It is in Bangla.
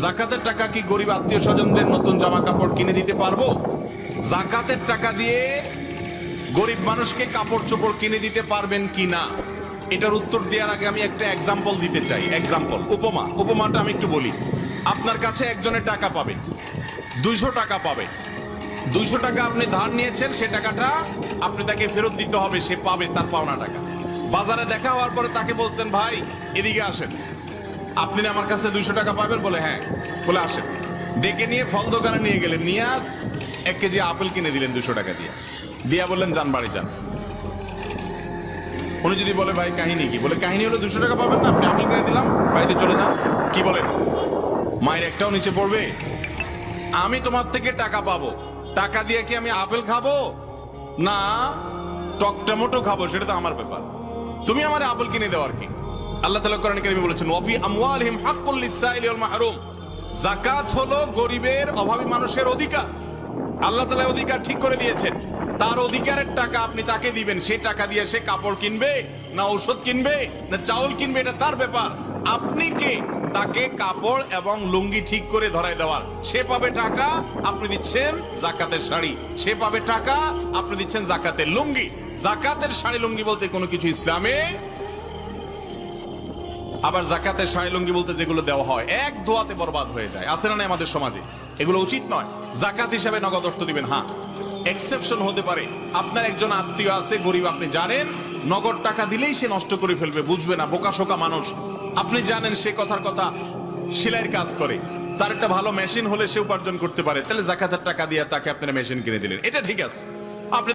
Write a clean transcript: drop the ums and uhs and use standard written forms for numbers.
জাকাতের টাকা কি গরিব আত্মীয় স্বজনদের নতুন জামা কাপড় কিনে দিতে পারবো? জাকাতের টাকা দিয়ে গরিব মানুষকে কাপড় চোপড় কিনে দিতে পারবেন কি না, এটার উত্তর দেওয়ার আগে আমি একটা এক্সাম্পল দিতে চাই। এক্সাম্পল, উপমাটা আমি একটু বলি। আপনার কাছে একজনের টাকা পাবে, 200 টাকা পাবে। 200 টাকা আপনি ধার নিয়েছেন, সে টাকাটা আপনি তাকে ফেরত দিতে হবে, সে পাবে তার পাওনা টাকা। বাজারে দেখা হওয়ার পরে তাকে বলছেন, ভাই এদিকে আসেন, আপনি না আমার কাছে 200 টাকা পাবেন? বলে হ্যাঁ। বলে আসেন। ডেকে নিয়ে ফল দোকানে নিয়ে গেলেন, নিয়ে 1 কেজি আপেল কিনে দিলেন 200 টাকা দিয়ে, দিয়া বললেন যান বাড়ি যান। উনি যদি বলে ভাই কাহিনী কি? বলে কাহিনী হলো 200 টাকা পাবেন না, আপনি আপেল কিনে দিলাম, বাড়িতে চলে যান। কি বলেন? মায়ের একটাও নিচে পড়বে? আমি তোমার থেকে টাকা পাবো, টাকা দিয়ে কি আমি আপেল খাবো না টক টমেটো খাবো সেটা তো আমার ব্যাপার, তুমি আমার আপেল কিনে দেওয়ার কি? আল্লাহ তাআলা কোরআনে কারিমে বলেছেন, ওয়াফি আমওয়ালিহিম হাক্কুল লিসাইলি ওয়াল মাহরুম। যাকাত হলো গরিবের, অভাবী মানুষের অধিকার। আল্লাহ তাআলা অধিকার ঠিক করে দিয়েছেন, তার অধিকারের টাকা আপনি তাকে দিবেন। সে টাকা দিয়ে সে কাপড় কিনবে না ঔষধ কিনবে না চাউল কিনবে, এটা তার ব্যাপার। আপনি কে তাকে কাপড় এবং লুঙ্গি ঠিক করে ধরায় দেওয়ার? সে পাবে টাকা, আপনি দিচ্ছেন জাকাতের শাড়ি। সে পাবে টাকা, আপনি দিচ্ছেন জাকাতের লুঙ্গি। জাকাতের শাড়ি লুঙ্গি বলতে কোনো কিছু ইসলামে, আবার জাকাতের শাড়ি লুঙ্গি বলতে যেগুলো দেওয়া হয় এক দোয়াতে বরবাদ হয়ে যায়, আছে না আমাদের সমাজে? এগুলো উচিত নয়। জাকাত হিসাবে নগদ অর্থ দিবেন। হ্যাঁ, এক্সেপশন হতে পারে, আপনার একজন আত্মীয় আছে গরিব, আপনি জানেন নগদ টাকা দিলেই সে নষ্ট করে ফেলবে, বুঝবে না, বোকাশোকা মানুষ। আপনি জানেন সে কথার কথা সেলাইয়ের কাজ করে, তার একটা ভালো মেশিন হলে সে উপার্জন করতে পারে, তাহলে জাকাতের টাকা দিয়ে তাকে আপনারা মেশিন কিনে দিলেন, এটা ঠিক আছে। আপনি